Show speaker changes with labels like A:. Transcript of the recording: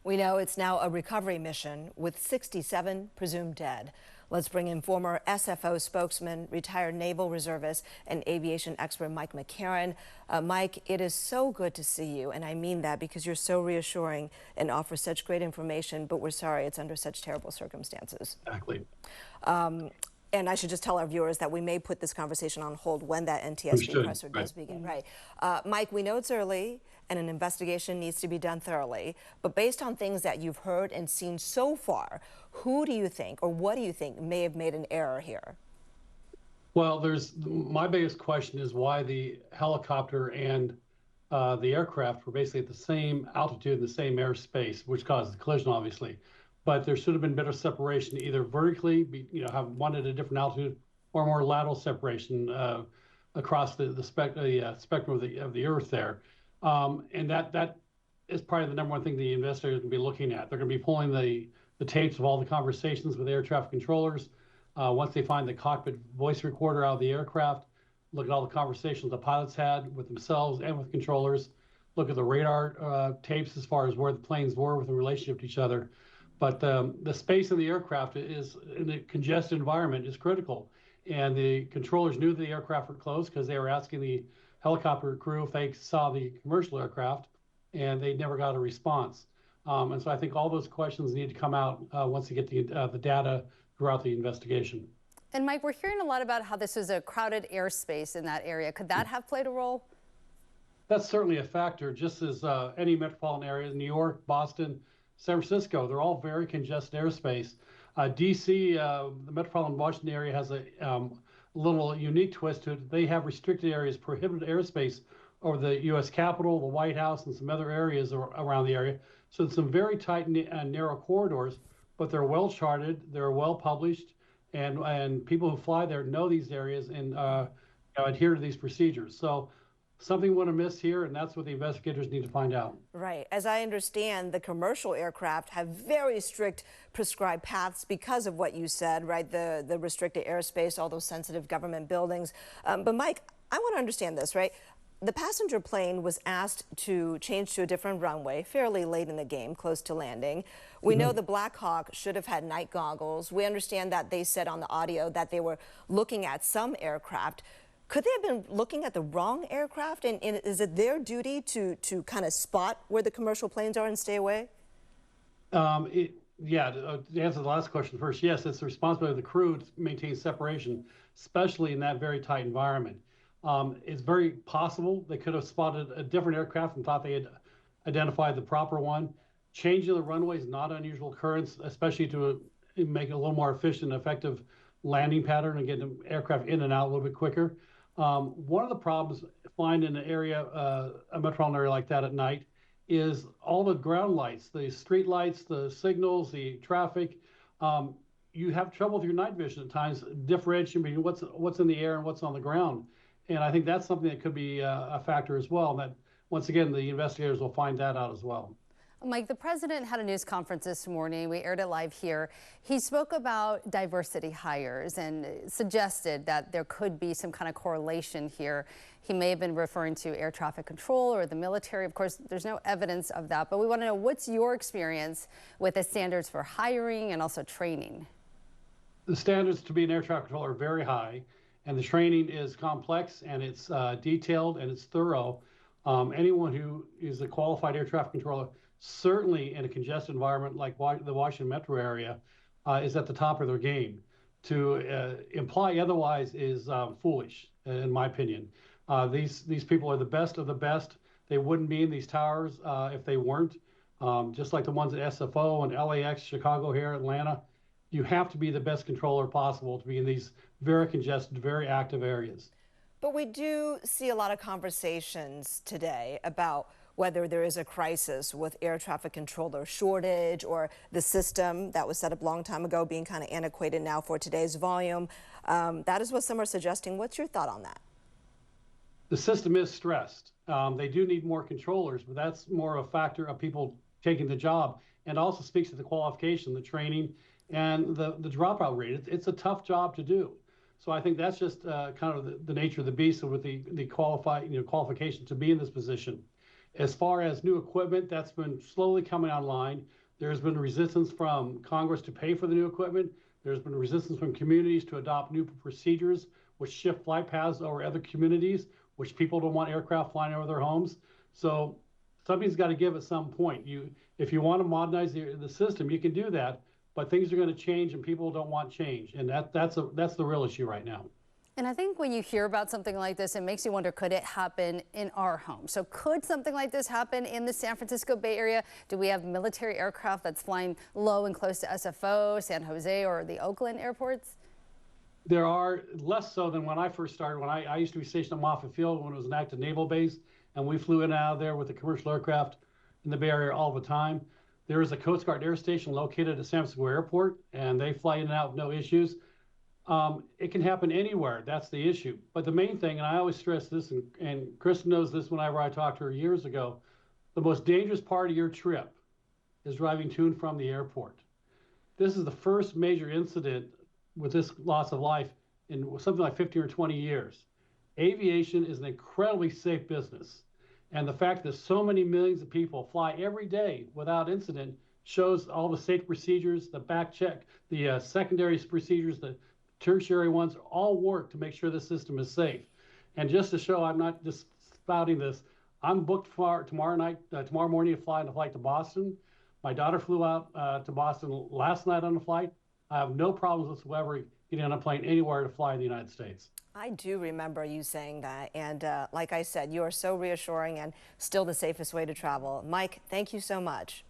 A: We know it's now a recovery mission with 67 presumed dead. Let's bring in former SFO spokesman, retired naval reservist, and aviation expert Mike McCarron. Mike, it is so good to see you, and I mean that because you're so reassuring and offer such great information, but we're sorry it's under such terrible circumstances.
B: Exactly.
A: And I should just tell our viewers that we may put this conversation on hold when that NTSB presser does begin. Right. Mike, we know it's early and an investigation needs to be done thoroughly, but based on things that you've heard and seen so far, who do you think or what do you think may have made an error here?
B: Well, my biggest question is why the helicopter and the aircraft were basically at the same altitude, the same airspace, which caused the collision, obviously. But there should have been better separation, either vertically, have one at a different altitude, or more lateral separation across the spectrum of the Earth there. And that is probably the number one thing the investigators will be looking at. They're going to be pulling the tapes of all the conversations with air traffic controllers. Once they find the cockpit voice recorder out of the aircraft, look at all the conversations the pilots had with themselves and with controllers. Look at the radar tapes as far as where the planes were with the relationship to each other. But the space in the aircraft is in a congested environment is critical. And the controllers knew the aircraft were close because they were asking the helicopter crew if they saw the commercial aircraft, and they never got a response. And so I think all those questions need to come out once they get the data throughout the investigation.
C: And Mike, we're hearing a lot about how this was a crowded airspace in that area. Could that have played a role?
B: That's certainly a factor, just as any metropolitan areas, New York, Boston, San Francisco, they're all very congested airspace. D.C., the metropolitan Washington area has a little unique twist to it. They have restricted areas, prohibited airspace over the U.S. Capitol, the White House, and some other areas around the area. So it's some very tight and narrow corridors, but they're well charted, they're well published, and people who fly there know these areas and adhere to these procedures. So something went amiss here, and that's what the investigators need to find out.
A: Right. As I understand, the commercial aircraft have very strict prescribed paths because of what you said, right? The restricted airspace, all those sensitive government buildings. But Mike, I want to understand this, right? The passenger plane was asked to change to a different runway fairly late in the game, close to landing. We know the Black Hawk should have had night goggles. We understand that they said on the audio that they were looking at some aircraft. Could they have been looking at the wrong aircraft? And is it their duty to kind of spot where the commercial planes are and stay away?
B: To answer the last question first, yes, it's the responsibility of the crew to maintain separation, especially in that very tight environment. It's very possible they could have spotted a different aircraft and thought they had identified the proper one. Changing the runway is not an unusual occurrence, especially to make it a little more efficient and effective landing pattern and get the aircraft in and out a little bit quicker. One of the problems flying in an area, a metropolitan area like that at night, is all the ground lights, the street lights, the signals, the traffic. You have trouble with your night vision at times, differentiating between what's in the air and what's on the ground. And I think that's something that could be a factor as well. And that, once again, the investigators will find that out as well.
C: Mike, the president had a news conference this morning. We aired it live here. He spoke about diversity hires and suggested that there could be some kind of correlation here. He may have been referring to air traffic control or the military. Of course, there's no evidence of that, but we want to know, what's your experience with the standards for hiring and also training?
B: The standards to be an air traffic controller are very high, and the training is complex and it's detailed and it's thorough. Anyone who is a qualified air traffic controller, certainly in a congested environment like the Washington metro area, is at the top of their game. To imply otherwise is foolish, in my opinion. These people are the best of the best. They wouldn't be in these towers if they weren't. Just like the ones at SFO and LAX, Chicago here, Atlanta. You have to be the best controller possible to be in these very congested, very active areas.
A: But we do see a lot of conversations today about whether there is a crisis with air traffic controller shortage or the system that was set up a long time ago being kind of antiquated now for today's volume. That is what some are suggesting. What's your thought on that?
B: The system is stressed. They do need more controllers, but that's more a factor of people taking the job, and also speaks to the qualification, the training, and the dropout rate. It's a tough job to do. So I think that's just kind of the nature of the beast with the qualification to be in this position. As far as new equipment, that's been slowly coming online. There's been resistance from Congress to pay for the new equipment. There's been resistance from communities to adopt new procedures, which shift flight paths over other communities, which people don't want aircraft flying over their homes. So something's got to give at some point. If you want to modernize the system, you can do that, but things are going to change and people don't want change. And that's the real issue right now.
C: And I think when you hear about something like this, it makes you wonder, could it happen in our home? So could something like this happen in the San Francisco Bay Area? Do we have military aircraft that's flying low and close to SFO, San Jose, or the Oakland airports?
B: There are, less so than when I first started. When I used to be stationed at Moffett Field when it was an active naval base, and we flew in and out of there with the commercial aircraft in the Bay Area all the time. There is a Coast Guard air station located at San Francisco Airport, and they fly in and out with no issues. It can happen anywhere. That's the issue. But the main thing, and I always stress this, and Kristen knows this whenever I talked to her years ago, the most dangerous part of your trip is driving to and from the airport. This is the first major incident with this loss of life in something like 15 or 20 years. Aviation is an incredibly safe business. And the fact that so many millions of people fly every day without incident shows all the safety procedures, the back check, the secondary procedures, the tertiary ones all work to make sure the system is safe. And just to show I'm not just spouting this, I'm booked for tomorrow morning to fly on a flight to Boston. My daughter flew out to Boston last night on a flight. I have no problems whatsoever getting on a plane anywhere to fly in the United States.
A: I do remember you saying that. And like I said, you are so reassuring and still the safest way to travel. Mike, thank you so much.